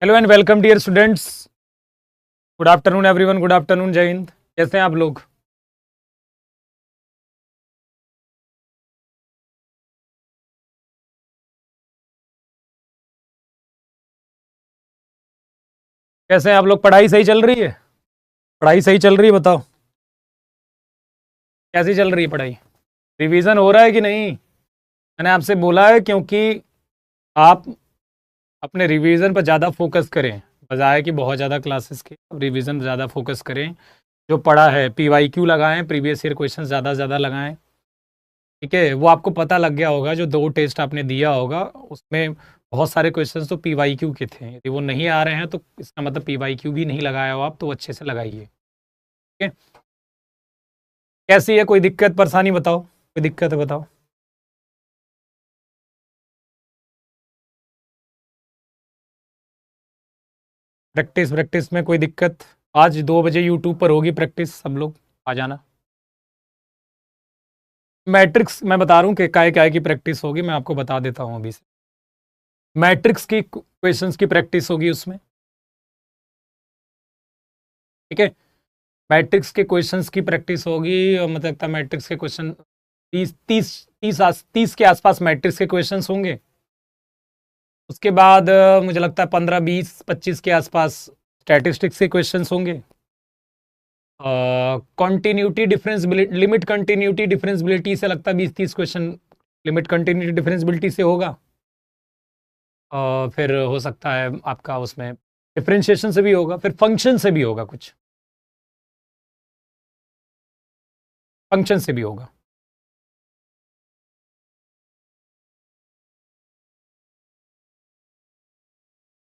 Hello and welcome dear students. Good afternoon everyone, good afternoon, जय हिंद। कैसे हैं आप लोग? कैसे हैं आप लोग? पढ़ाई सही चल रही है? पढ़ाई सही चल रही है? बताओ कैसी चल रही है पढ़ाई? रिवीजन हो रहा है कि नहीं? मैंने आपसे बोला है क्योंकि आप अपने रिवीजन पर ज़्यादा फोकस करें, बजाय कि बहुत ज़्यादा क्लासेस के रिवीजन ज़्यादा फोकस करें। जो पढ़ा है PYQ लगाएं, प्रीवियस ईयर क्वेश्चन ज़्यादा से ज़्यादा लगाएं। ठीक है, वो आपको पता लग गया होगा, जो 2 टेस्ट आपने दिया होगा उसमें बहुत सारे क्वेश्चंस तो PYQ के थे। यदि वो नहीं आ रहे हैं तो इसका मतलब PYQ भी नहीं लगाया हो आप, तो अच्छे से लगाइए। ठीक है, कैसी है? कोई दिक्कत परेशानी बताओ, कोई दिक्कत है बताओ। प्रैक्टिस प्रैक्टिस में कोई दिक्कत? आज 2 बजे यूट्यूब पर होगी प्रैक्टिस, सब लोग आ जाना। मैट्रिक्स मैं बता रहा हूँ कि काय काय की प्रैक्टिस होगी, मैं आपको बता देता हूँ अभी से। मैट्रिक्स की क्वेश्चंस की प्रैक्टिस होगी उसमें। ठीक है, मैट्रिक्स के क्वेश्चंस की प्रैक्टिस होगी, और मतलब लगता है मैट्रिक्स के क्वेश्चन 30 के आसपास मैट्रिक्स के क्वेश्चंस होंगे। उसके बाद मुझे लगता है 15, 20, 25 के आसपास स्टैटिस्टिक्स के क्वेश्चंस होंगे। कॉन्टिन्यूटी डिफरेंसबिलिटी, लिमिट कंटिन्यूटी डिफरेंसबिलिटी से लगता है 20-30 क्वेश्चन लिमिट कंटिन्यूटी डिफरेंसबिलिटी से होगा। फिर हो सकता है आपका उसमें डिफरेंशिएशन से भी होगा, फिर फंक्शन से भी होगा, कुछ फंक्शन से भी होगा।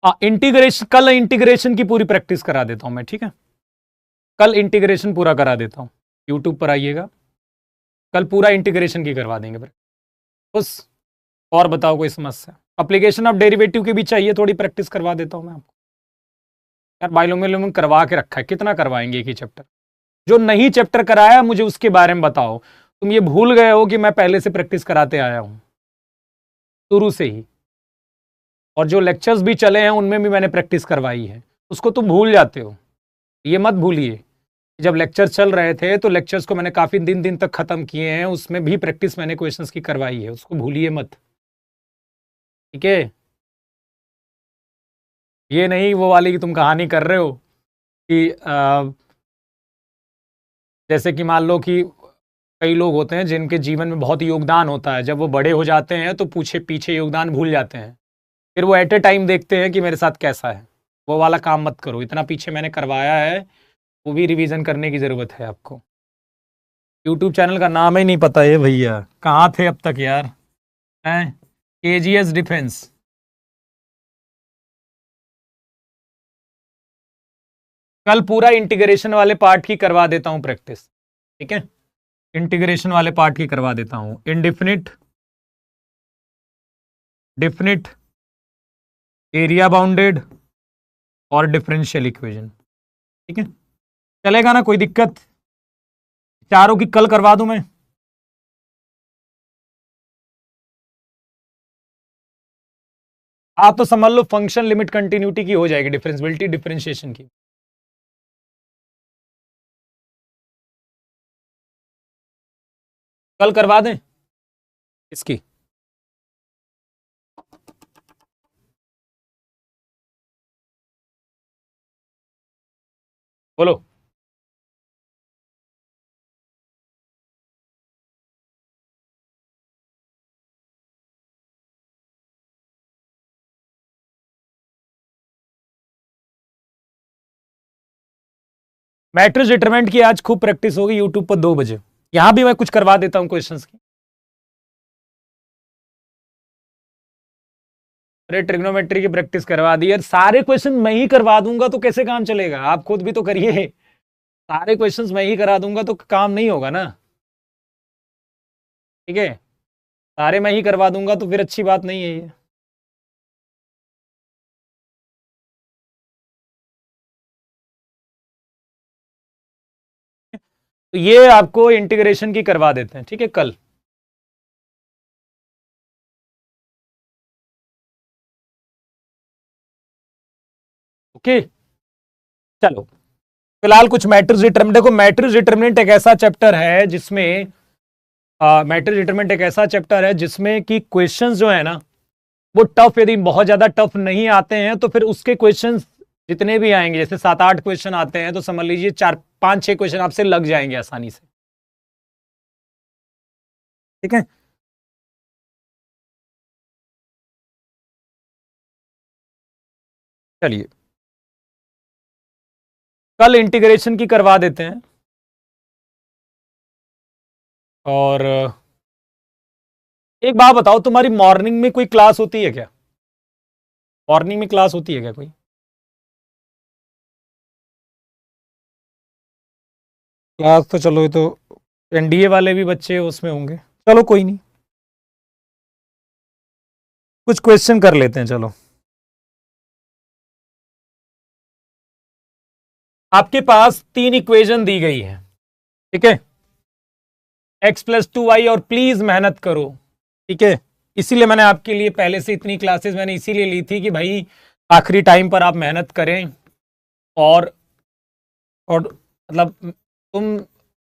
हाँ, इंटीग्रेशन, कल इंटीग्रेशन की पूरी प्रैक्टिस करा देता हूं मैं। ठीक है, कल इंटीग्रेशन पूरा करा देता हूं, यूट्यूब पर आइएगा, कल पूरा इंटीग्रेशन की करवा देंगे बस। और बताओ कोई समस्या? एप्लीकेशन ऑफ डेरिवेटिव की भी चाहिए, थोड़ी प्रैक्टिस करवा देता हूं मैं आपको। यार बायोलोमियल में करवा के रखा है, कितना करवाएंगे एक ही चैप्टर? जो नहीं चैप्टर कराया मुझे उसके बारे में बताओ। तुम ये भूल गए हो कि मैं पहले से प्रैक्टिस कराते आया हूं, शुरू से ही, और जो लेक्चर्स भी चले हैं उनमें भी मैंने प्रैक्टिस करवाई है, उसको तुम भूल जाते हो। ये मत भूलिए, जब लेक्चर चल रहे थे तो लेक्चर्स को मैंने काफी दिन दिन तक खत्म किए हैं, उसमें भी प्रैक्टिस मैंने क्वेश्चंस की करवाई है, उसको भूलिए मत। ठीक है, ये नहीं वो वाली कि तुम कहानी कर रहे हो कि जैसे कि मान लो कि कई लोग होते हैं जिनके जीवन में बहुत योगदान होता है, जब वो बड़े हो जाते हैं तो पूछे पीछे योगदान भूल जाते हैं, फिर वो एट ए टाइम देखते हैं कि मेरे साथ कैसा है। वो वाला काम मत करो, इतना पीछे मैंने करवाया है, वो भी रिवीजन करने की जरूरत है आपको। यूट्यूब चैनल का नाम ही नहीं पता है भैया, कहाँ थे अब तक यार? हैं, KGS डिफेंस। कल पूरा इंटीग्रेशन वाले पार्ट की करवा देता हूं प्रैक्टिस। ठीक है, इंटीग्रेशन वाले पार्ट की करवा देता हूं, इनडिफिनिट, डिफिनिट, एरिया बाउंडेड और डिफरेंशियल इक्वेशन। ठीक है, चलेगा ना? कोई दिक्कत? चारों की कल करवा दूं मैं? आप तो समझ लो फंक्शन लिमिट कंटिन्यूटी की हो जाएगी, डिफरेंशियबिलिटी डिफरेंशिएशन की। कल करवा दें इसकी? बोलो। मैट्रिक्स डिटरमिनेंट की आज खूब प्रैक्टिस होगी यूट्यूब पर 2 बजे। यहां भी मैं कुछ करवा देता हूं क्वेश्चंस की। अरे ट्रिग्नोमेट्री की प्रैक्टिस करवा दी यार, सारे क्वेश्चन मैं ही करवा दूंगा तो कैसे काम चलेगा? आप खुद भी तो करिए। सारे क्वेश्चंस मैं ही करा दूंगा तो काम नहीं होगा ना। ठीक है, सारे मैं ही करवा दूंगा तो फिर अच्छी बात नहीं है ये। तो ये आपको इंटीग्रेशन की करवा देते हैं, ठीक है, कल। ओके चलो फिलहाल कुछ मैट्रिक्स डिटरमिनेंट, देखो मैट्रिक्स डिटरमिनेंट एक ऐसा चैप्टर है जिसमें मैट्रिक्स डिटरमिनेंट एक ऐसा चैप्टर है जिसमें कि क्वेश्चंस जो है ना वो टफ, यदि बहुत ज्यादा टफ नहीं आते हैं तो फिर उसके क्वेश्चंस जितने भी आएंगे, जैसे 7-8 क्वेश्चन आते हैं तो समझ लीजिए 4-5-6 क्वेश्चन आपसे लग जाएंगे आसानी से। ठीक है चलिए कल इंटीग्रेशन की करवा देते हैं। और एक बात बताओ, तुम्हारी मॉर्निंग में कोई क्लास होती है क्या? मॉर्निंग में क्लास होती है क्या कोई? क्लास तो चलो, ये तो एनडीए वाले भी बच्चे उसमें होंगे, चलो कोई नहीं, कुछ क्वेश्चन कर लेते हैं। चलो आपके पास 3 इक्वेशन दी गई है, ठीक है, x+2y, और प्लीज मेहनत करो, ठीक है। इसीलिए मैंने आपके लिए पहले से इतनी क्लासेस मैंने इसीलिए ली थी कि भाई आखिरी टाइम पर आप मेहनत करें, और मतलब तुम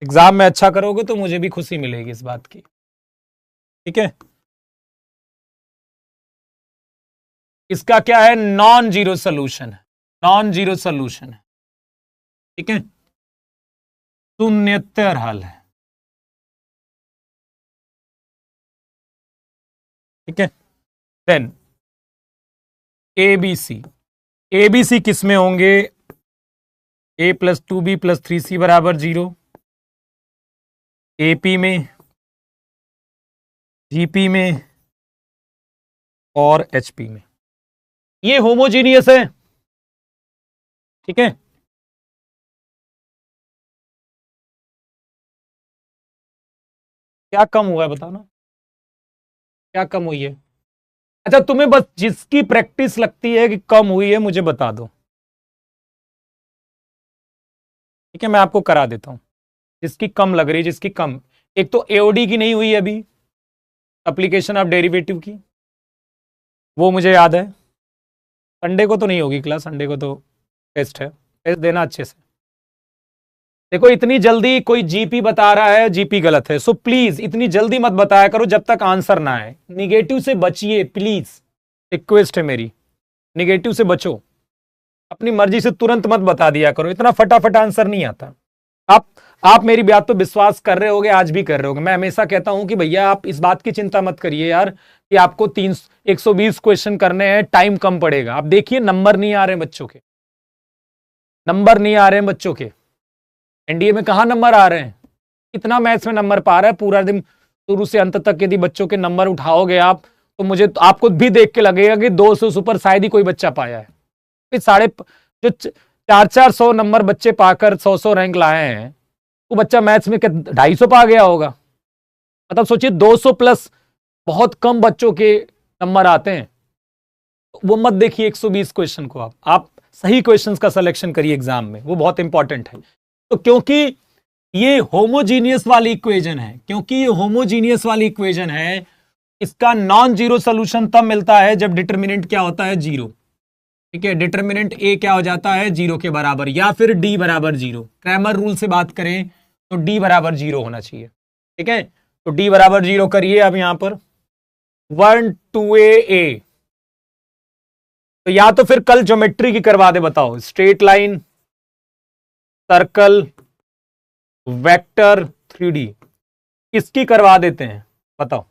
एग्जाम में अच्छा करोगे तो मुझे भी खुशी मिलेगी इस बात की, ठीक है। इसका क्या है, नॉन जीरो सोल्यूशन है, नॉन जीरो सोल्यूशन है, ठीक है, शून्येतर हल है, ठीक है। देन एबीसी, एबीसी किस में होंगे, a+2b+3c बराबर 0, एपी में, जीपी में और एचपी में। ये होमोजीनियस है, ठीक है। क्या कम हुआ है बताओ ना, क्या कम हुई है? अच्छा तुम्हें बस जिसकी प्रैक्टिस लगती है कि कम हुई है मुझे बता दो, ठीक है, मैं आपको करा देता हूं। जिसकी कम लग रही है, जिसकी कम, एक तो एओडी की नहीं हुई है अभी, एप्लीकेशन ऑफ डेरिवेटिव की, वो मुझे याद है। संडे को तो नहीं होगी क्लास, संडे को तो टेस्ट है, टेस्ट देना अच्छे से। देखो इतनी जल्दी कोई जीपी बता रहा है, जीपी गलत है, सो प्लीज इतनी जल्दी मत बताया करो जब तक आंसर ना आए, निगेटिव से बचिए प्लीज, रिक्वेस्ट है मेरी, निगेटिव से बचो, अपनी मर्जी से तुरंत मत बता दिया करो, इतना फटाफट आंसर नहीं आता। आप आप मेरी बात पे विश्वास कर रहे होगे, आज भी कर रहे होगे, मैं हमेशा कहता हूं कि भैया आप इस बात की चिंता मत करिए यार कि आपको 120 क्वेश्चन करने हैं, टाइम कम पड़ेगा। आप देखिए नंबर नहीं आ रहे बच्चों के, नंबर नहीं आ रहे हैं बच्चों के, एनडीए में कहां नंबर आ रहे हैं, कितना मैथ्स में नंबर पा रहा है पूरा दिन, शुरू से अंत तक यदि बच्चों के नंबर उठाओगे आप तो मुझे तो आपको भी देख के लगेगा कि 200 सुपर शायद ही कोई बच्चा पाया है। फिर जो 400 नंबर बच्चे पाकर 100 रैंक लाए हैं, वो बच्चा मैथ्स में 250 पा गया होगा, मतलब सोचिए 200 प्लस बहुत कम बच्चों के नंबर आते हैं। वो मत देखिए 120 क्वेश्चन को, आप सही क्वेश्चंस का सिलेक्शन करिए एग्जाम में, वो बहुत इंपॉर्टेंट है। तो क्योंकि ये होमोजीनियस वाली इक्वेशन है, क्योंकि ये होमोजीनियस वाली इक्वेशन है, इसका नॉन जीरो सोल्यूशन तब मिलता है जब डिटर्मिनेंट क्या होता है, जीरो, ठीक है। डिटर्मिनेंट ए क्या हो जाता है, जीरो के बराबर, या फिर डी बराबर जीरो, क्रैमर रूल से बात करें तो डी बराबर जीरो होना चाहिए, ठीक है। तो डी बराबर जीरो करिए अब यहां पर 1 2a, तो या तो फिर कल ज्योमेट्री की करवा दे, बताओ, straight line, circle, vector, 3D, किसकी करवा देते हैं बताओ।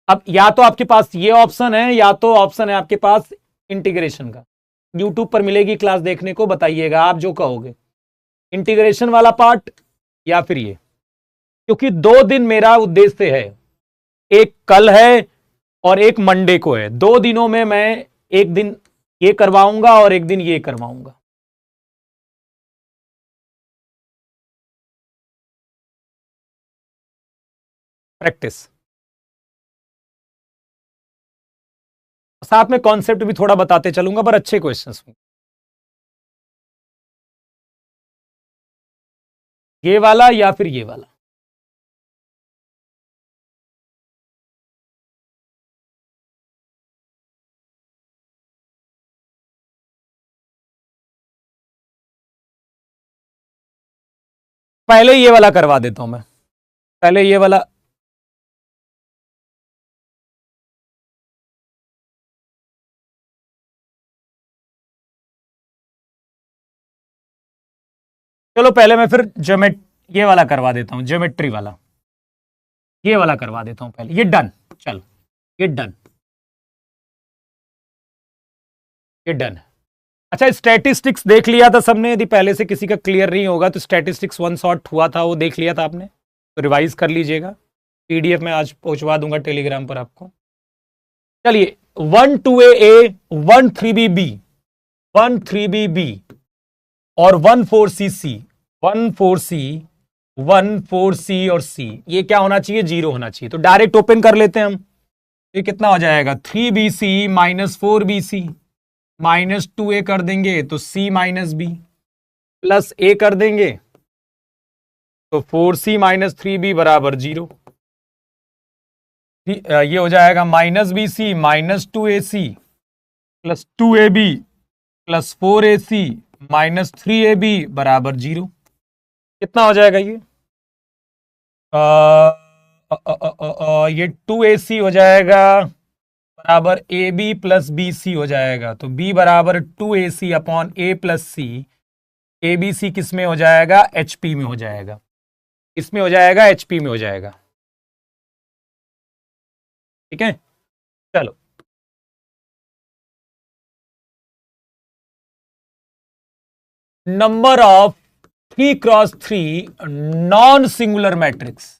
अब या तो आपके पास ये ऑप्शन है, या तो ऑप्शन है आपके पास इंटीग्रेशन का, यूट्यूब पर मिलेगी क्लास देखने को, बताइएगा आप जो कहोगे, इंटीग्रेशन वाला पार्ट या फिर ये, क्योंकि 2 दिन मेरा उद्देश्य है, एक कल है और एक मंडे को है, 2 दिनों में मैं एक दिन ये करवाऊंगा और एक दिन ये करवाऊंगा। प्रैक्टिस, साथ में कॉन्सेप्ट भी थोड़ा बताते चलूंगा, पर अच्छे क्वेश्चंस होंगे। ये वाला या फिर ये वाला, पहले ये वाला करवा देता हूं मैं, पहले ये वाला। चलो पहले मैं फिर ये वाला करवा देता हूं, ज्योमेट्री वाला, ये वाला करवा देता हूं पहले, ये डन। चलो ये डन, ये डन। अच्छा, स्टैटिस्टिक्स देख लिया था सबने? यदि पहले से किसी का क्लियर नहीं होगा तो स्टैटिस्टिक्स वन शॉट हुआ था, वो देख लिया था आपने, तो रिवाइज कर लीजिएगा। पीडीएफ में आज पहुंचवा दूंगा टेलीग्राम पर आपको। चलिए 1 2a 1 3b b 1 3b b और 1 4c c 1 4c 1 4c और c, ये क्या होना चाहिए? 0 होना चाहिए। तो डायरेक्ट ओपन कर लेते हैं हम। ये कितना हो जाएगा? 3bc minus 4bc minus 2a कर देंगे तो c minus b plus a कर देंगे तो 4c माइनस 3b बराबर 0। ये हो जाएगा minus bc minus 2ac plus 2ab plus 4ac minus 3ab बराबर 0। कितना हो जाएगा ये? ये 2ac हो जाएगा बराबर ab प्लस bc हो जाएगा, तो b बराबर 2ac upon a plus c। abc किस में हो जाएगा? hp में हो जाएगा, इसमें हो जाएगा, hp में हो जाएगा। ठीक है, चलो number of 3x3 non singular matrix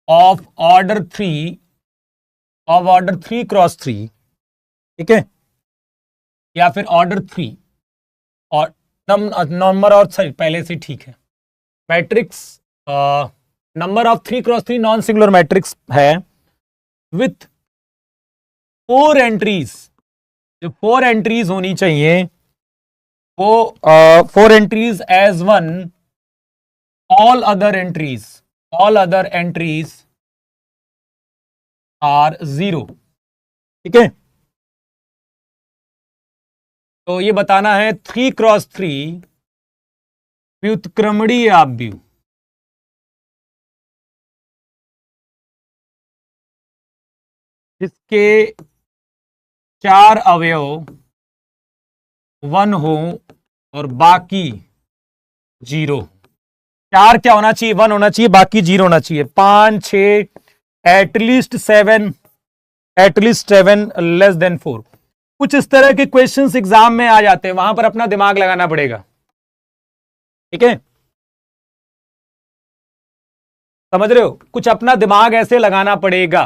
of order 3x3, ठीक है, या फिर ऑर्डर 3 और नंबर और सॉरी पहले से ठीक है। Matrix number of 3x3 non singular matrix है विथ 4 एंट्रीज। जो 4 एंट्रीज होनी चाहिए वो 4 entries as one, all other entries are 0। ठीक है, तो ये बताना है 3x3 व्युत्क्रमणीय आव्यूह। जिसके 4 अवयव 1 हो और बाकी 0। 4 क्या होना चाहिए? 1 होना चाहिए, बाकी 0 होना चाहिए। 5 6 एटलीस्ट 7 लेस देन 4। कुछ इस तरह के क्वेश्चंस एग्जाम में आ जाते हैं, वहां पर अपना दिमाग लगाना पड़ेगा। ठीक है, समझ रहे हो? कुछ अपना दिमाग ऐसे लगाना पड़ेगा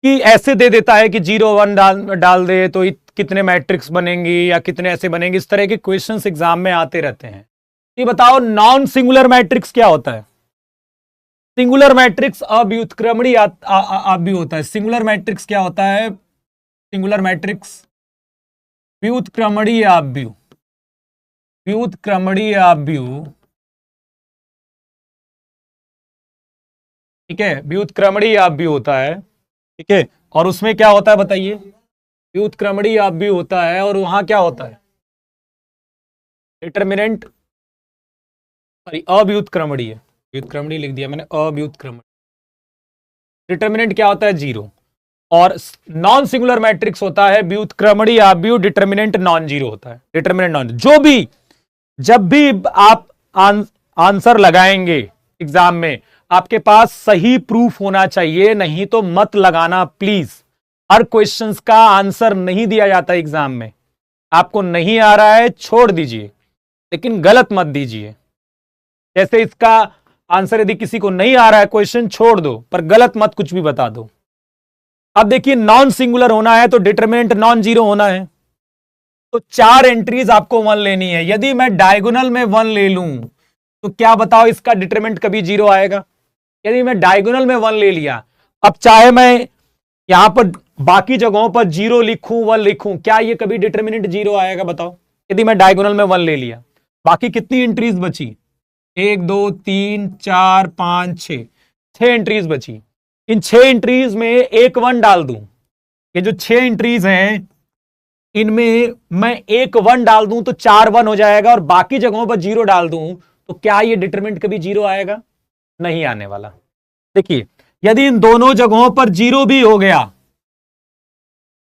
कि ऐसे दे देता है कि 0 1 डाल दे तो कितने मैट्रिक्स बनेंगे या कितने ऐसे बनेंगे। इस तरह के क्वेश्चंस एग्जाम में आते रहते हैं। ये बताओ नॉन सिंगुलर मैट्रिक्स क्या होता है? सिंगुलर मैट्रिक्स अव्युत्क्रमणीय आव्यूह होता है। सिंगुलर मैट्रिक्स क्या होता है? सिंगुलर मैट्रिक्स व्युत्क्रमणीय आव्यूह। ठीक है, व्युत्क्रमणीय आव्यूह होता है। ठीक है, और उसमें क्या होता है बताइए? व्युत्क्रमणीय आव्यूह होता है और वहां क्या होता है? डिटरमिनेंट, सॉरी अव्युत्क्रमणीय, व्युत्क्रमणीय लिख दिया मैंने, अव्युत्क्रमणीय। डिटरमिनेंट क्या होता है? 0। और नॉन सिंगुलर मैट्रिक्स होता है व्युत्क्रमणीय आव्यूह, डिटरमिनेंट नॉन 0 होता है। डिटरमिनेंट नॉन, जब भी आप आंसर लगाएंगे एग्जाम में, आपके पास सही प्रूफ होना चाहिए, नहीं तो मत लगाना प्लीज। हर क्वेश्चंस का आंसर नहीं दिया जाता एग्जाम में। आपको नहीं आ रहा है छोड़ दीजिए, लेकिन गलत मत दीजिए। जैसे इसका आंसर यदि किसी को नहीं आ रहा है, क्वेश्चन छोड़ दो, पर गलत मत कुछ भी बता दो। अब देखिए, नॉन सिंगुलर होना है तो डिटरमिनेंट नॉन 0 होना है, तो 4 एंट्रीज आपको 1 लेनी है। यदि मैं डायगोनल में 1 ले लूं तो क्या बताओ, इसका डिटरमिनेंट कभी 0 आएगा? यदि मैं डायगोनल में 1 ले लिया, अब चाहे मैं यहां पर बाकी जगहों पर 0 लिखूं 1 लिखूं, क्या ये कभी डिटरमिनेंट 0 आएगा बताओ? यदि मैं डायगोनल में 1 ले लिया, बाकी कितनी एंट्रीज बची? 1 2 3 4 5 6 एंट्रीज बची। इन 6 एंट्रीज में एक 1 डाल दूं, ये जो 6 एंट्रीज हैं इनमें मैं एक 1 डाल दूं तो 4 1 हो जाएगा और बाकी जगहों पर 0 डाल दूं तो क्या ये डिटरमिनेंट कभी 0 आएगा? नहीं आने वाला। देखिए, यदि इन दोनों जगहों पर 0 भी हो गया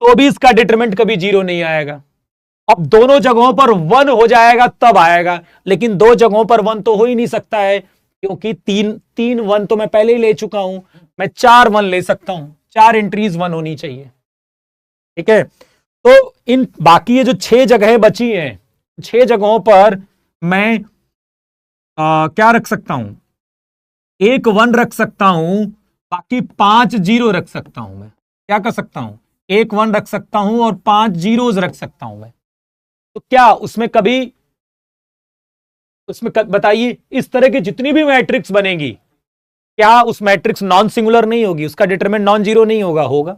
तो भी इसका डिटरमिनेंट कभी 0 नहीं आएगा। अब दोनों जगहों पर 1 हो जाएगा तब आएगा, लेकिन दो जगहों पर 1 तो हो ही नहीं सकता है, क्योंकि तीन 1 तो मैं पहले ही ले चुका हूं। मैं 4 1 ले सकता हूं, 4 एंट्रीज 1 होनी चाहिए। ठीक है, तो इन बाकी ये जो 6 जगहें बची हैं, 6 जगहों पर मैं क्या रख सकता हूं? एक 1 रख सकता हूं, बाकी 5 0 रख सकता हूं। मैं क्या कर सकता हूं? एक 1 रख सकता हूं और 5 जीरोज रख सकता हूं मैं। तो क्या उसमें कभी, उसमें बताइए, इस तरह की जितनी भी मैट्रिक्स बनेगी, क्या उस मैट्रिक्स नॉन सिंगुलर नहीं होगी? उसका डिटरमिनेंट नॉन जीरो नहीं होगा? होगा।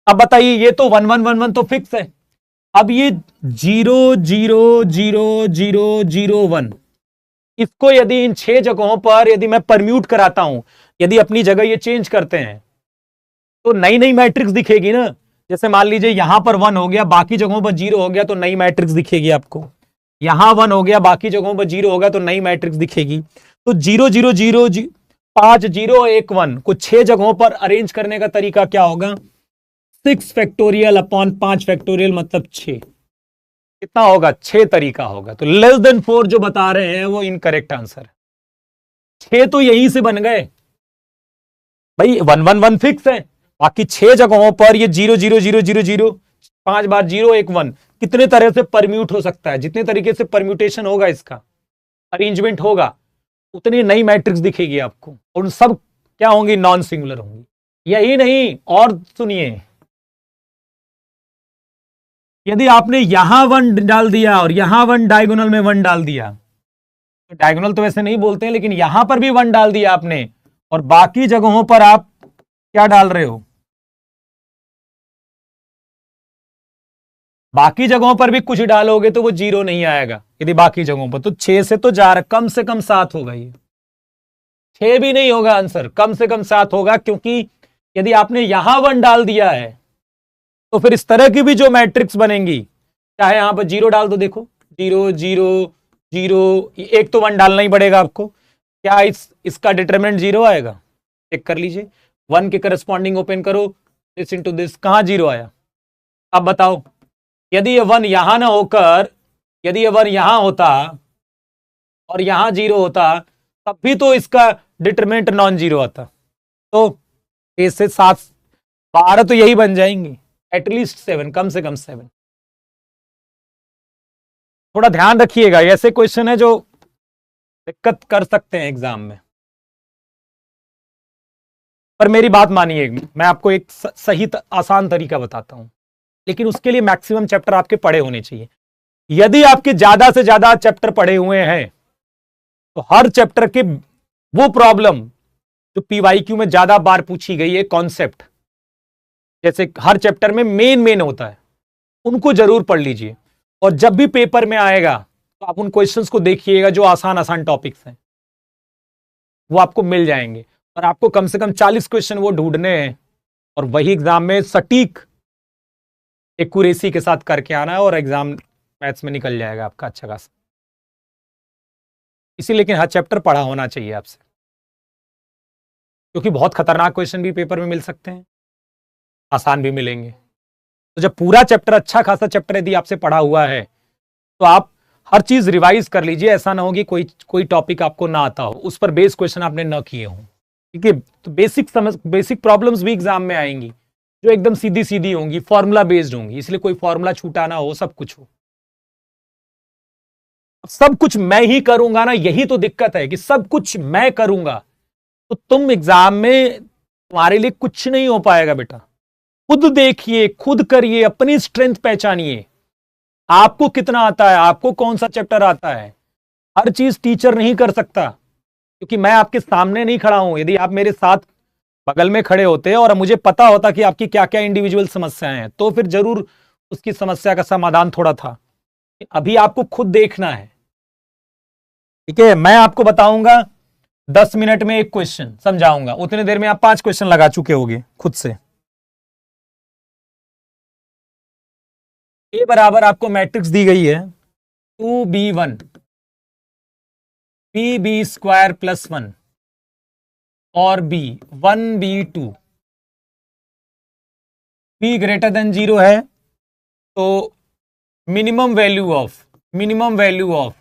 अब बताइए, ये तो 1 1 1 1 तो फिक्स है। अब ये 0 0 0 0 0 1, इसको यदि इन 6 जगहों पर यदि मैं परम्यूट कराता हूं, यदि अपनी जगह ये चेंज करते हैं, तो नई नई मैट्रिक्स दिखेगी ना। जैसे मान लीजिए यहां पर 1 हो गया, बाकी जगहों पर 0 हो गया, तो नई मैट्रिक्स दिखेगी आपको। यहां 1 हो गया, बाकी जगहों पर 0 होगा, तो नई मैट्रिक्स दिखेगी। तो 0 0 0 5 0 1 1 को 6 जगहों पर अरेंज करने का तरीका क्या होगा? 6 फैक्टोरियल अपॉन 5 फैक्टोरियल मतलब 6। कितना होगा? 6 तरीका होगा। तो लेस देन 4 जो बता रहे हैं वो इनकरेक्ट आंसर है। 6 तो यहीं से बन गए भाई, 1 1 1 फिक्स है, बाकी 6 जगहों पर ये 0 0 0 0 0 5 बार 0 1 1 कितने तरह से परम्यूट हो सकता है। जितने तरीके से परम्यूटेशन होगा, इसका अरेंजमेंट होगा, उतनी नई मैट्रिक्स दिखेगी आपको, और उन सब क्या होंगी? नॉन सिंगुलर होंगी। यही नहीं, और सुनिए, यदि आपने यहां 1 डाल दिया और यहां 1 डायगोनल में 1 डाल दिया, तो डायगोनल तो वैसे नहीं बोलते हैं, लेकिन यहां पर भी 1 डाल दिया आपने, और बाकी जगहों पर आप क्या डाल रहे हो? बाकी जगहों पर भी कुछ डालोगे तो वो 0 नहीं आएगा। यदि बाकी जगहों पर, तो 6 से तो जा रहा, कम से कम 7 होगा। ये 6 भी नहीं होगा आंसर, कम से कम 7 होगा, क्योंकि यदि आपने यहां 1 डाल दिया है तो फिर इस तरह की भी जो मैट्रिक्स बनेंगी, चाहे यहां पर 0 डाल दो, देखो 0 0 0, एक तो 1 डालना ही पड़ेगा आपको। क्या इसका डिटरमिनेंट 0 आएगा? चेक कर लीजिए, 1 के करस्पॉन्डिंग ओपन करो, दिस इंटू दिस, कहां 0 आया? अब बताओ, यदि ये 1 यहां ना होकर, यदि ये 1 यहां होता और यहां 0 होता, तब भी तो इसका डिटरमिनेंट नॉन 0 आता। तो इससे 7 12 तो यही बन जाएंगी, एटलीस्ट 7, कम से कम 7। थोड़ा ध्यान रखिएगा, ऐसे क्वेश्चन है जो दिक्कत कर सकते हैं एग्जाम में। पर मेरी बात मानिए, मैं आपको एक सही आसान तरीका बताता हूं, लेकिन उसके लिए मैक्सिमम चैप्टर आपके पढ़े होने चाहिए। यदि आपके ज्यादा से ज्यादा चैप्टर पढ़े हुए हैं, तो हर चैप्टर के वो प्रॉब्लम जो पीवाईक्यू में ज्यादा बार पूछी गई है, कॉन्सेप्ट जैसे हर चैप्टर में मेन होता है, उनको जरूर पढ़ लीजिए। और जब भी पेपर में आएगा तो आप उन क्वेश्चंस को देखिएगा जो आसान आसान टॉपिक्स हैं, वो आपको मिल जाएंगे। और आपको कम से कम 40 क्वेश्चन वो ढूंढने हैं, और वही एग्जाम में सटीक एक्यूरेसी के साथ करके आना है, और एग्जाम मैथ्स में निकल जाएगा आपका अच्छा खासा। इसीलिए लेकिन हर चैप्टर पढ़ा होना चाहिए आपसे, क्योंकि बहुत खतरनाक क्वेश्चन भी पेपर में मिल सकते हैं, आसान भी मिलेंगे। तो जब पूरा चैप्टर, अच्छा खासा चैप्टर यदि आपसे पढ़ा हुआ है, तो आप हर चीज रिवाइज कर लीजिए। ऐसा ना हो कि कोई टॉपिक आपको ना आता हो, उस पर बेस क्वेश्चन आपने ना किए हों। ठीक है, तो बेसिक प्रॉब्लम्स भी एग्जाम में आएंगी जो एकदम सीधी सीधी होंगी, फॉर्मूला बेस्ड होंगी, इसलिए कोई फॉर्मूला छूटा ना हो, सब कुछ हो। सब कुछ मैं ही करूंगा ना, यही तो दिक्कत है कि सब कुछ मैं करूंगा, तो तुम एग्जाम में तुम्हारे लिए कुछ नहीं हो पाएगा बेटा। खुद देखिए, खुद करिए, अपनी स्ट्रेंथ पहचानिए, आपको कितना आता है, आपको कौन सा चैप्टर आता है। हर चीज टीचर नहीं कर सकता, क्योंकि मैं आपके सामने नहीं खड़ा हूं। यदि आप मेरे साथ बगल में खड़े होते और मुझे पता होता कि आपकी क्या क्या इंडिविजुअल समस्याएं हैं, तो फिर जरूर उसकी समस्या का समाधान थोड़ा था। अभी आपको खुद देखना है। ठीक है, मैं आपको बताऊंगा 10 मिनट में एक क्वेश्चन समझाऊंगा, उतने देर में आप 5 क्वेश्चन लगा चुके होंगे खुद से। ए बराबर आपको मैट्रिक्स दी गई है 2b1 बी स्क्वायर प्लस 1 और B 1b2 B greater then 0 है, तो minimum value of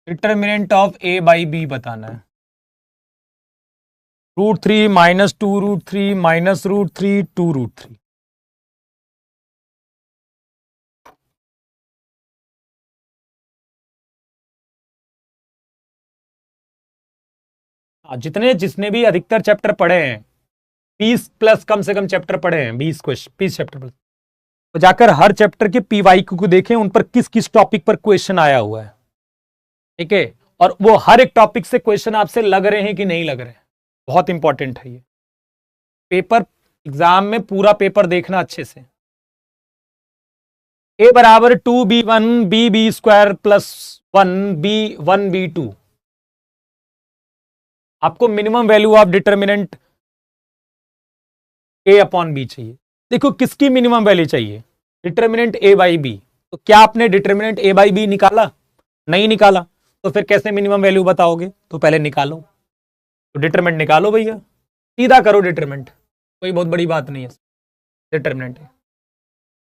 determinant of A by B बताना है। √3 माइनस 2√3 माइनस √3 2√3। जिसने भी अधिकतर चैप्टर पढ़े हैं 20 प्लस कम से कम चैप्टर पढ़े हैं, 20 चैप्टर प्लस, तो जाकर हर चैप्टर के पीवाईक्यू को देखें, उन पर किस किस टॉपिक पर क्वेश्चन आया हुआ है। ठीक है, और वो हर एक टॉपिक से क्वेश्चन आपसे लग रहे हैं कि नहीं लग रहे हैं, बहुत इंपॉर्टेंट है ये पेपर। एग्जाम में पूरा पेपर देखना अच्छे से। ए बराबर 2b1 B square plus 1b2 आपको minimum value of determinant A upon B चाहिए। देखो किसकी मिनिमम वैल्यू चाहिए, डिटर्मिनेंट ए बाई बी। तो क्या आपने डिटर्मिनेंट ए बाई बी निकाला? नहीं निकाला, तो फिर कैसे मिनिमम वैल्यू बताओगे? तो पहले निकालो, तो डिटरमिनेंट निकालो भैया, सीधा करो डिटरमिनेंट, कोई बहुत बड़ी बात नहीं है। डिटरमिनेंट है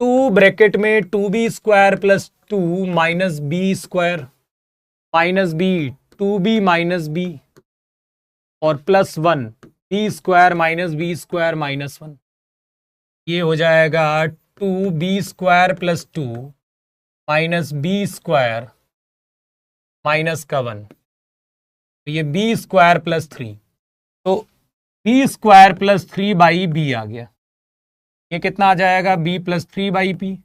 2 ब्रैकेट में 2b square plus 2 minus b square minus b 2b minus b और प्लस 1 बी स्क्वायर माइनस 1, ये हो जाएगा 2b square plus 2 minus b square minus का 1, तो ये बी स्क्वायर प्लस 3, तो b square plus 3 by b आ गया। ये कितना आ जाएगा? B plus 3 by p.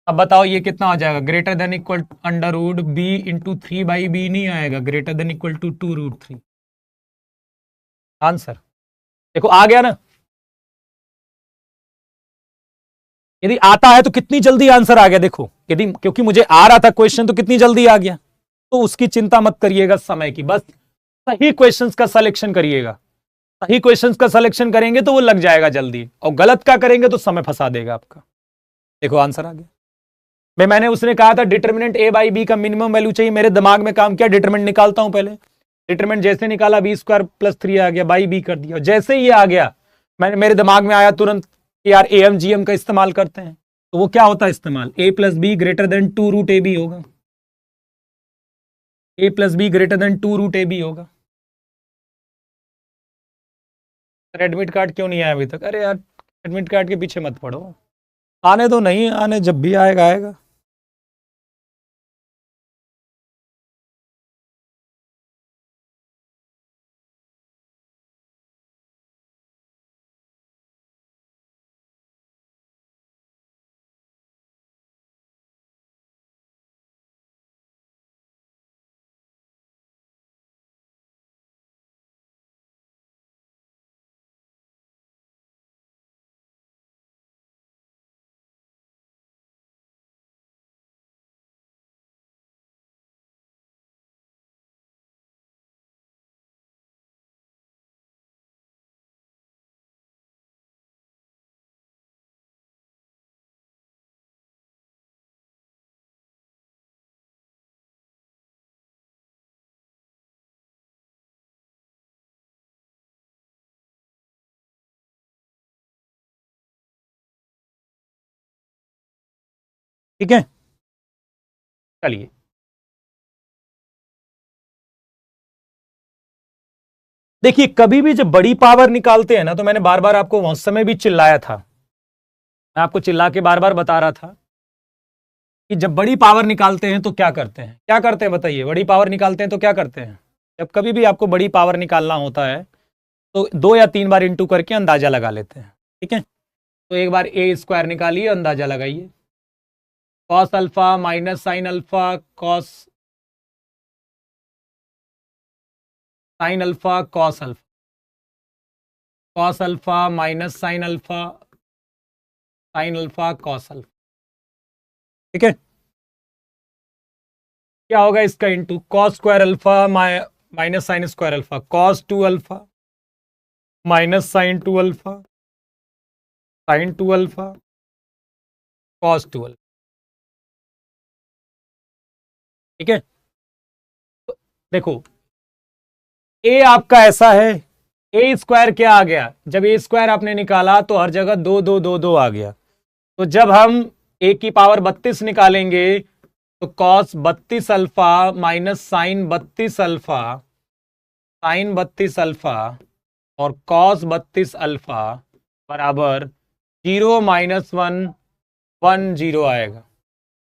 अब बताओ ये कितना आ जाएगा? Greater than equal under root B into 3 by B नहीं आएगा, greater than equal to 2√3। Answer देखो आ गया ना। यदि आता है तो कितनी जल्दी आंसर आ गया, देखो यदि, क्योंकि मुझे आ रहा था क्वेश्चन तो कितनी जल्दी आ गया। तो उसकी चिंता मत करिएगा समय की, बस सही क्वेश्चंस का सिलेक्शन करिएगा। सही क्वेश्चंस का सिलेक्शन करेंगे तो वो लग जाएगा जल्दी, और गलत का करेंगे तो समय फंसा देगा आपका। देखो आंसर आ गया। मैंने उसने कहा था डिटर्मिनेंट ए बाई बी का मिनिमम वैल्यू चाहिए, मेरे दिमाग में काम किया, डिटर्मिनेंट निकालता हूं पहले। डिटर्मिनेंट जैसे निकाला बी स्क्वायर प्लस 3 आ गया, बाई बी कर दिया। जैसे ही ये आ गया मेरे दिमाग में आया तुरंत कि यार एम जी एम का इस्तेमाल करते हैं। तो वो क्या होता है इस्तेमाल? A plus b greater than 2√ab होगा, a plus b greater than 2√ab होगा। एडमिट कार्ड क्यों नहीं आया अभी तक? अरे यार एडमिट कार्ड के पीछे मत पड़ो, आने दो, नहीं आने, जब भी आएगा आएगा। ठीक है, चलिए देखिए, कभी भी जब बड़ी पावर निकालते हैं ना, तो मैंने बार बार आपको उस समय भी चिल्लाया था, मैं आपको चिल्ला के बार बार बता रहा था कि जब बड़ी पावर निकालते हैं तो क्या करते हैं, क्या करते हैं बताइए? बड़ी पावर निकालते हैं तो क्या करते हैं? जब कभी भी आपको बड़ी पावर निकालना होता है तो 2 या 3 बार इंटू करके अंदाजा लगा लेते हैं। ठीक है, तो एक बार ए स्क्वायर निकालिए, अंदाजा लगाइए, cos alpha minus sine alpha cos sine alpha cos alpha, cos alpha minus sine alpha sine alpha cos alpha. ठीक है, क्या होगा इसका into cos square alpha minus sine square alpha cos 2 alpha minus sine 2 alpha sine 2 alpha cos 2 alpha. ठीक है, तो देखो ए आपका ऐसा है, ए स्क्वायर क्या आ गया, जब ए स्क्वायर आपने निकाला तो हर जगह 2 2 2 2 आ गया। तो जब हम ए की पावर 32 निकालेंगे तो cos 32 alpha minus sine 32 alpha, sine 32 alpha और कॉस 32 अल्फा बराबर 0 माइनस 1 1 0 आएगा।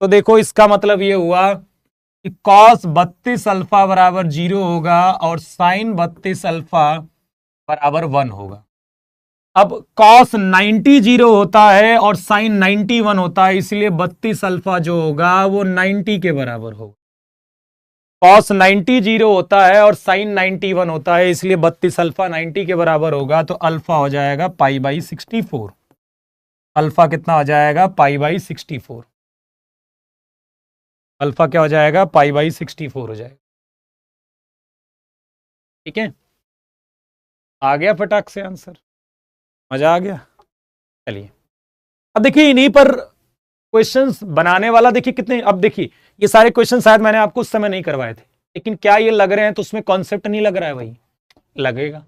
तो देखो इसका मतलब ये हुआ कि कॉस 32 अल्फा बराबर 0 होगा और साइन 32 अल्फा बराबर 1 होगा। अब कॉस 90 0 होता है और साइन 91 होता है, इसलिए 32 अल्फा जो होगा वो 90 के बराबर होगा। कॉस 90 0 होता है और साइन 91 होता है, इसलिए 32 अल्फा 90 के बराबर होगा। तो अल्फा हो जाएगा पाई बाई 64। अल्फा कितना हो जाएगा, पाई बाई 64। अल्फा क्या हो जाएगा, पाई बाई 64 हो जाएगा। ठीक है, आ गया फटाक से आंसर, मजा आ गया। चलिए अब देखिए इन्हीं पर क्वेश्चंस बनाने वाला देखिए कितने, अब देखिए ये सारे क्वेश्चन शायद मैंने आपको उस समय नहीं करवाए थे, लेकिन क्या ये लग रहे हैं तो उसमें कॉन्सेप्ट नहीं लग रहा है, भाई लगेगा।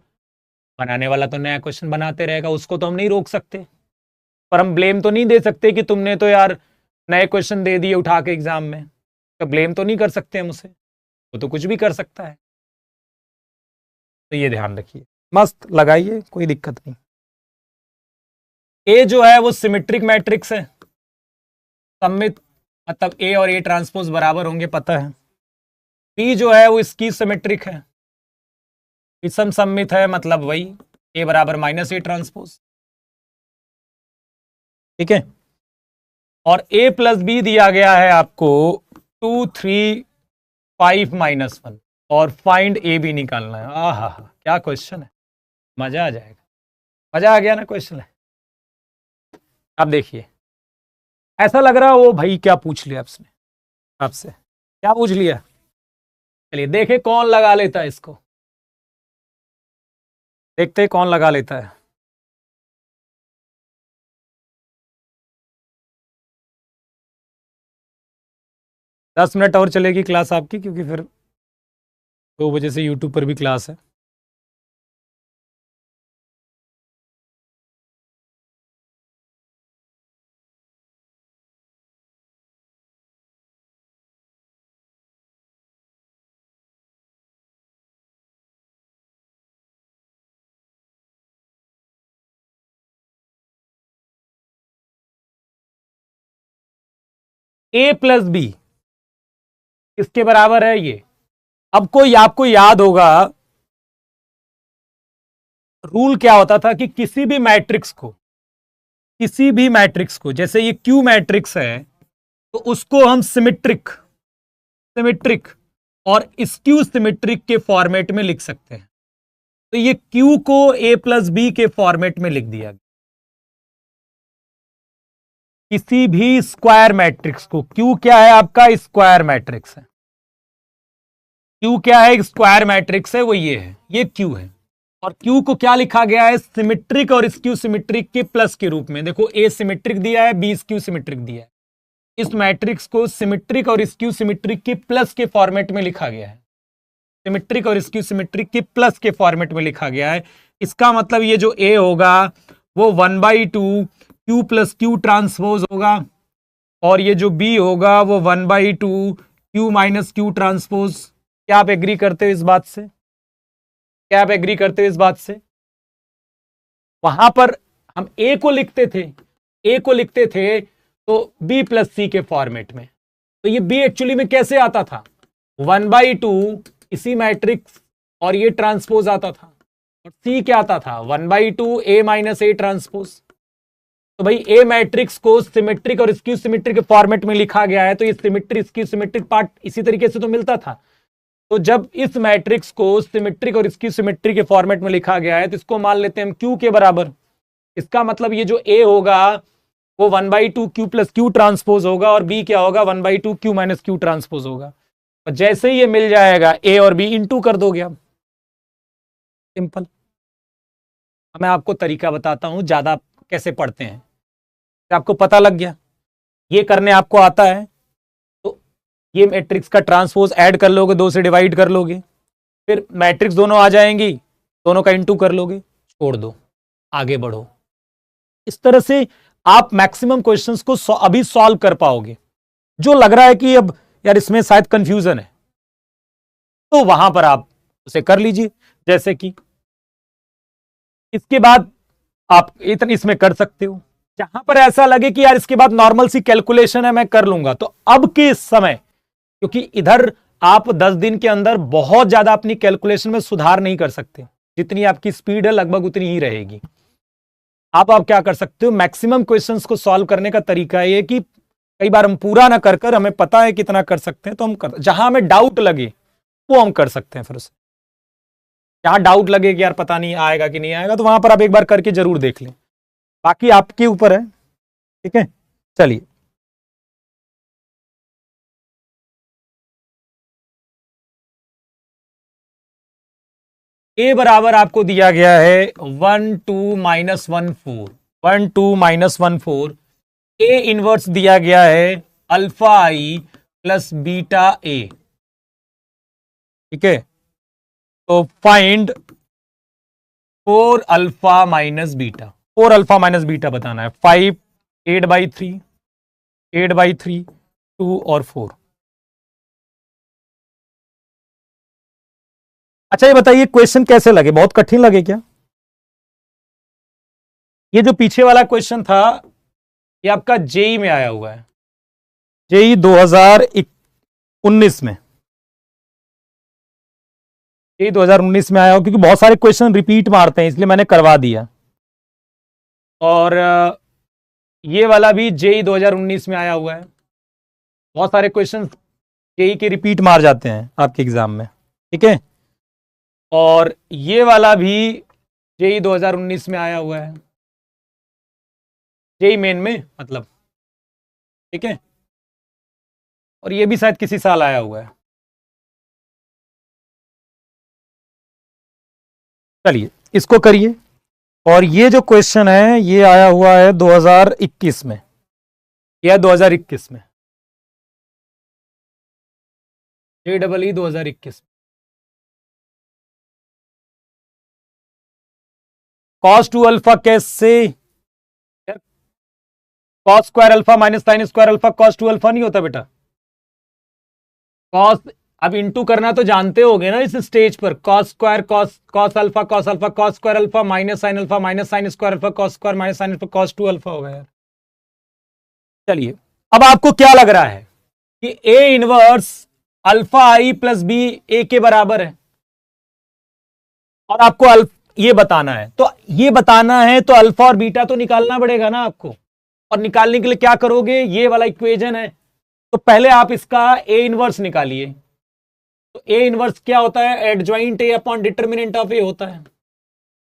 बनाने वाला तो नया क्वेश्चन बनाते रहेगा, उसको तो हम नहीं रोक सकते, पर हम ब्लेम तो नहीं दे सकते कि तुमने तो यार नए क्वेश्चन दे दिए उठा के एग्जाम में, तो ब्लेम तो नहीं कर सकते हम उसे, वो तो कुछ भी कर सकता है। तो ये ध्यान रखिए, मस्त लगाइए, कोई दिक्कत नहीं। ए जो है वो सिमेट्रिक मैट्रिक्स है, सममित, मतलब ए और ए ट्रांसपोज बराबर होंगे पता है। बी जो है वो इसकी सिमेट्रिक है, विषम सममित है, मतलब वही ए बराबर माइनस ए ट्रांसपोज। ठीक है, और ए प्लस बी दिया गया है आपको 2 3 5 माइनस 1 और फाइंड ए भी निकालना है। आहा हा, क्या क्वेश्चन है, मजा आ जाएगा। मजा आ गया ना क्वेश्चन है। अब देखिए ऐसा लग रहा है वो भाई क्या पूछ लिया आपने, आपसे क्या पूछ लिया। चलिए देखे कौन लगा लेता है इसको, देखते हैं कौन लगा लेता है। दस मिनट और चलेगी क्लास आपकी, क्योंकि फिर 2 बजे से यूट्यूब पर भी क्लास है। ए प्लस बी इसके बराबर है ये। अब कोई आपको याद होगा रूल क्या होता था कि किसी भी मैट्रिक्स को, किसी भी मैट्रिक्स को, जैसे ये क्यू मैट्रिक्स है तो उसको हम सिमेट्रिक, सिमेट्रिक और स्क्यू सिमेट्रिक के फॉर्मेट में लिख सकते हैं। तो ये क्यू को ए प्लस बी के फॉर्मेट में लिख दिया गया। किसी भी स्क्वायर मैट्रिक्स को, क्यू क्या है आपका, स्क्वायर मैट्रिक्स है। क्यू क्या है, स्क्वायर मैट्रिक्स है, वो ये है, ये क्यू है। और क्यू को क्या लिखा गया है, सिमेट्रिक और स्क्यू सिमेट्रिक के प्लस के रूप में। देखो ए सिमेट्रिक दिया है, बी स्क्यू सिमेट्रिक दिया है, इस मैट्रिक्स को सिमेट्रिक और स्क्यू सिमेट्रिक के प्लस के फॉर्मेट में लिखा गया है। सिमेट्रिक और स्क्यू सिमेट्रिक के प्लस के फॉर्मेट में लिखा गया है। इसका मतलब ये जो ए होगा वो 1/2 क्यू प्लस क्यू ट्रांसपोज होगा, और ये जो बी होगा वो 1/2 क्यू माइनस क्यू ट्रांसपोज। क्या आप एग्री करते हो इस बात से, क्या आप एग्री करते हो इस बात से। वहां पर हम ए को लिखते थे, ए को लिखते थे तो बी प्लस सी के फॉर्मेट में। तो ये बी एक्चुअली में कैसे आता था, 1/2 इसी मैट्रिक्स और ये ट्रांसपोज आता था, और सी क्या आता था, 1/2 ए माइनस ए ट्रांसपोज। तो भाई ए मैट्रिक्स को सिमेट्रिक और स्क्यू सिमेट्रिक के फॉर्मेट में लिखा गया है, तो ये सिमेट्रिक स्क्यू सिमेट्रिक पार्ट इसी तरीके से तो मिलता था। तो जब इस मैट्रिक्स को सिमेट्रिक और स्क्यू सिमेट्रिक के फॉर्मेट में लिखा गया है तो इसको मान लेते हैं हम क्यू के बराबर। इसका मतलब ये जो ए होगा वो 1/2 क्यू प्लस क्यू ट्रांसपोज होगा, और बी क्या होगा, 1/2 क्यू माइनस क्यू ट्रांसपोज होगा। और जैसे ही ये मिल जाएगा ए और बी इंटू कर दोगे आप, सिंपल। मैं आपको तरीका बताता हूं ज्यादा कैसे पढ़ते हैं, आपको पता लग गया। ये करने आपको आता है तो ये मैट्रिक्स का ट्रांसपोज ऐड कर लोगे, 2 से डिवाइड कर लोगे, फिर मैट्रिक्स दोनों आ जाएंगी, दोनों का इंटू कर लोगे, छोड़ दो, आगे बढ़ो। इस तरह से आप मैक्सिमम क्वेश्चंस को अभी सॉल्व कर पाओगे। जो लग रहा है कि अब यार इसमें शायद कंफ्यूजन है, तो वहां पर आप उसे कर लीजिए। जैसे कि इसके बाद आप इतने इसमें कर सकते हो। जहां पर ऐसा लगे कि यार इसके बाद नॉर्मल सी कैलकुलेशन है, मैं कर लूंगा, तो अब के समय, क्योंकि इधर आप 10 दिन के अंदर बहुत ज्यादा अपनी कैलकुलेशन में सुधार नहीं कर सकते, जितनी आपकी स्पीड है लगभग उतनी ही रहेगी। आप क्या कर सकते हो, मैक्सिमम क्वेश्चंस को सॉल्व करने का तरीका ये कि कई बार हम पूरा ना कर हमें पता है कितना कर सकते हैं, तो हम जहां हमें डाउट लगे वो हम कर सकते हैं। फिर उसे जहां डाउट लगे कि यार पता नहीं आएगा कि नहीं आएगा, तो वहां पर आप एक बार करके जरूर देख लें, बाकी आपके ऊपर है। ठीक है, चलिए ए बराबर आपको दिया गया है 1 2 माइनस 1 4, 1 2 माइनस 1 4। ए इनवर्स दिया गया है alpha I plus beta A. ठीक है, तो find 4 alpha minus beta, 4 alpha minus beta बताना है। 5 8/3, 8/3, 2 और 4। अच्छा ये बताइए क्वेश्चन कैसे लगे, बहुत कठिन लगे क्या? ये जो पीछे वाला क्वेश्चन था ये आपका जेई में आया हुआ है, जेई 2019 में, जेई 2019 में आया हुआ, क्योंकि बहुत सारे क्वेश्चन रिपीट मारते हैं इसलिए मैंने करवा दिया। और ये वाला भी जेई 2019 में आया हुआ है। बहुत सारे क्वेश्चन जेई के रिपीट मार जाते हैं आपके एग्जाम में। ठीक है, और ये वाला भी जेई 2019 में आया हुआ है, जेई मेन में मतलब। ठीक है, और ये भी शायद किसी साल आया हुआ है। चलिए इसको करिए। और ये जो क्वेश्चन है ये आया हुआ है 2021 में, यह 2021 में, JEE 2021। cos 2 अल्फा कैसे, cos square alpha minus sine square alpha cos 2 alpha नहीं होता बेटा। cos अब इंटू करना तो जानते होगे ना इस स्टेज पर, cos square cos alpha cos square alpha minus sine square alpha cos square minus sine alpha cos 2 alpha होगा यार। चलिए अब आपको क्या लग रहा है कि a inverse alpha I plus b a के बराबर है, और आपको ये बताना है, तो ये बताना है तो अल्फा और बीटा तो निकालना पड़ेगा ना आपको। और निकालने के लिए क्या करोगे, ये वाला इक्वेशन है, तो पहले आप इसका ए इनवर्स निकालिए। तो ए इनवर्स क्या होता है, adjoint a upon determinant of a होता है।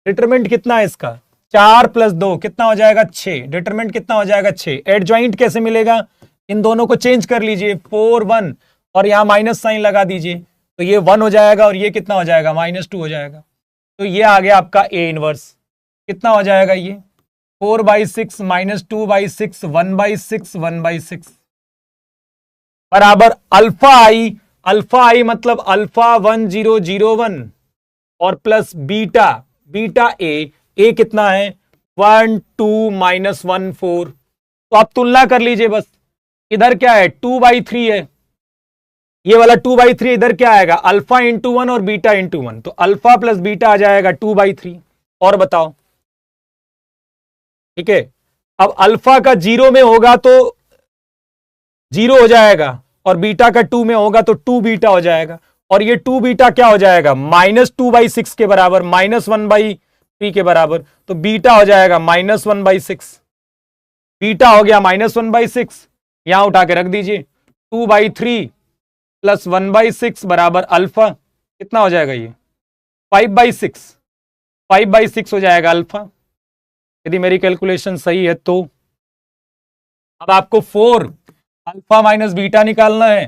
डिटरमिनेंट कितना है इसका, 4 + 2 कितना हो जाएगा 6। डिटरमिनेंट कितना हो जाएगा 6। एडजॉइंट कैसे मिलेगा, इन दोनों को चेंज कर लीजिए, 4 1 और यहां माइनस साइन लगा दीजिए, तो ये 1 हो जाएगा और ये कितना हो जाएगा -2 हो जाएगा। तो ये आ गया आपका ए इनवर्स। कितना हो जाएगा ये 4/6 -2/6 1/6 1/6 बराबर अल्फा आई मतलब अल्फा 1001 और प्लस बीटा ए कितना है 1 2 -1 4। तो आप तुलना कर लीजिए बस, इधर क्या है 2/3 है, ये वाला 2/3, इधर क्या आएगा अल्फा इंटू 1 और बीटा इंटू 1, तो अल्फा प्लस बीटा आ जाएगा 2/3। और बताओ, ठीक है, अब अल्फा का 0 में होगा तो 0 हो जाएगा, और बीटा का 2 में होगा तो 2 बीटा हो जाएगा, और ये 2 बीटा क्या हो जाएगा -2/6 के बराबर, -1/3 के बराबर, तो बीटा हो जाएगा -1/6। बीटा हो गया -1/6, यहां उठा के रख दीजिए, 2/3 + 1/6 बराबर अल्फा, कितना हो जाएगा ये 5/6 हो जाएगा अल्फा, यदि मेरी कैलकुलेशन सही है तो। अब आपको 4 अल्फा माइनस बीटा निकालना है,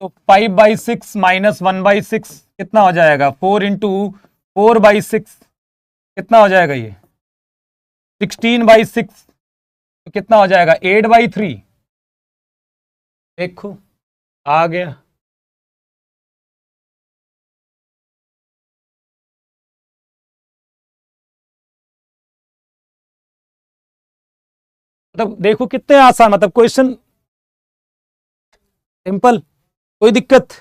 तो 5/6 - 1/6 कितना हो जाएगा 4 × 4/6 कितना हो जाएगा ये 16/6, तो कितना हो जाएगा 8/3। देखो आ गया। मतलब देखो कितने आसान, मतलब क्वेश्चन सिंपल, कोई दिक्कत।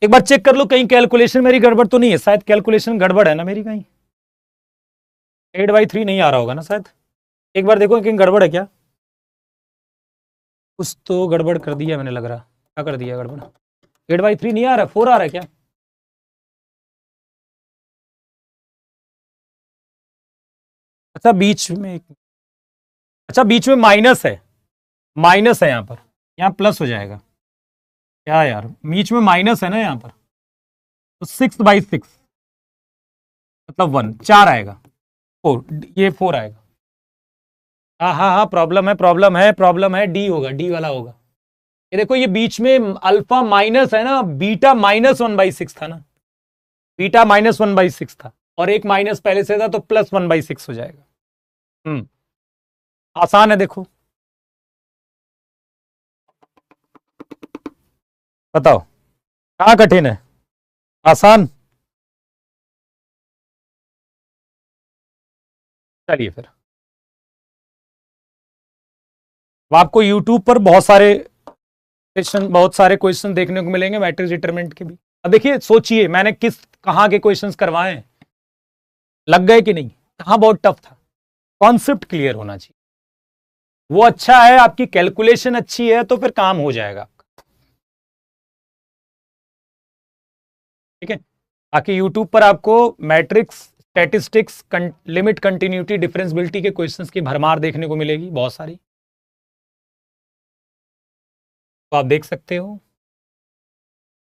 एक बार चेक कर लो कहीं कैलकुलेशन मेरी गड़बड़ तो नहीं है, शायद कैलकुलेशन गड़बड़ है ना मेरी कहीं, 8/3 नहीं आ रहा होगा ना शायद। एक बार देखो कहीं गड़बड़ है क्या, कुछ तो गड़बड़ कर दिया मैंने लग रहा। क्या कर दिया गड़बड़? 8/3 नहीं आ रहा, 4 आ रहा है क्या? अच्छा बीच में अच्छा बीच में माइनस है, माइनस है यहाँ पर, यहाँ प्लस हो जाएगा। क्या यार, बीच में माइनस है ना यहाँ पर, तो 6/6 मतलब 1, 4 आएगा, 4, ये 4 आएगा। हाँ हाँ हाँ, प्रॉब्लम है, प्रॉब्लम है, प्रॉब्लम है, डी होगा, डी वाला होगा। ये देखो ये बीच में अल्फा माइनस है ना, बीटा -1/6 था ना, बीटा -1/6 था, और एक माइनस पहले से था तो +1/6 हो जाएगा। आसान है देखो, बताओ कहाँ कठिन है, आसान। चलिए फिर, अब आपको YouTube पर बहुत सारे क्वेश्चन देखने को मिलेंगे मैट्रिक्स डिटरमिनेंट के भी। अब देखिए सोचिए मैंने कहाँ के क्वेश्चंस करवाए हैं, लग गए कि नहीं, कहाँ बहुत टफ था। कॉन्सेप्ट क्लियर होना चाहिए, वो अच्छा है, आपकी कैलकुलेशन अच्छी है तो फिर काम हो जाएगा, ठीक है। बाकी यूट्यूब पर आपको मैट्रिक्स, स्टैटिस्टिक्स, लिमिट, कंटिन्यूटी, डिफरेंसबिलिटी के क्वेश्चंस की भरमार देखने को मिलेगी बहुत सारी, तो आप देख सकते हो।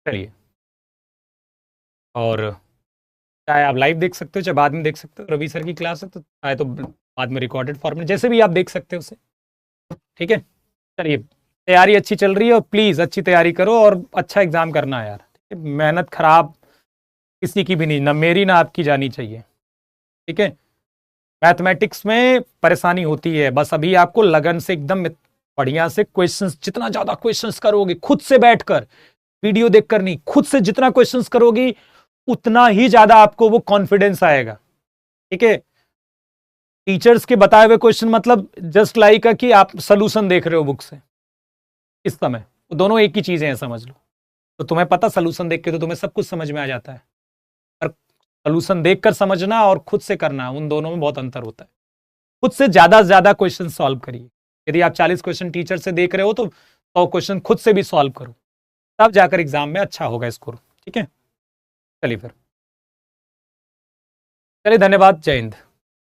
चलिए, और चाहे आप लाइव देख सकते हो चाहे बाद में देख सकते हो, रवि सर की क्लास है तो चाहे तो बाद में रिकॉर्डेड फॉर्म में, जैसे भी आप देख सकते हो उसे, ठीक है। चलिए, तैयारी अच्छी चल रही है और प्लीज़ अच्छी तैयारी करो और अच्छा एग्जाम करना है यार, ठीक है? मेहनत खराब किसी की भी नहीं, ना मेरी ना आपकी जानी चाहिए, ठीक है। मैथमेटिक्स में परेशानी होती है, बस अभी आपको लगन से एकदम बढ़िया से क्वेश्चंस, जितना ज्यादा क्वेश्चंस करोगे खुद से बैठकर, वीडियो देखकर नहीं, खुद से जितना क्वेश्चंस करोगी उतना ही ज्यादा आपको वो कॉन्फिडेंस आएगा, ठीक है। टीचर्स के बताए हुए क्वेश्चन मतलब जस्ट लाइक कि आप सोल्यूशन देख रहे हो बुक से इस समय, वो दोनों एक ही चीजें हैं समझ लो। तो तुम्हें पता सोल्यूशन देख के तो तुम्हें सब कुछ समझ में आ जाता है, पर सोल्यूशन देखकर समझना और खुद से करना, उन दोनों में बहुत अंतर होता है। खुद से ज्यादा क्वेश्चन सॉल्व करिए, यदि आप 40 क्वेश्चन टीचर से देख रहे हो तो 100 क्वेश्चन खुद से भी सॉल्व करो, तब जाकर एग्जाम में अच्छा होगा स्कोर, ठीक है। चलिए फिर, चलिए धन्यवाद, जय हिंद।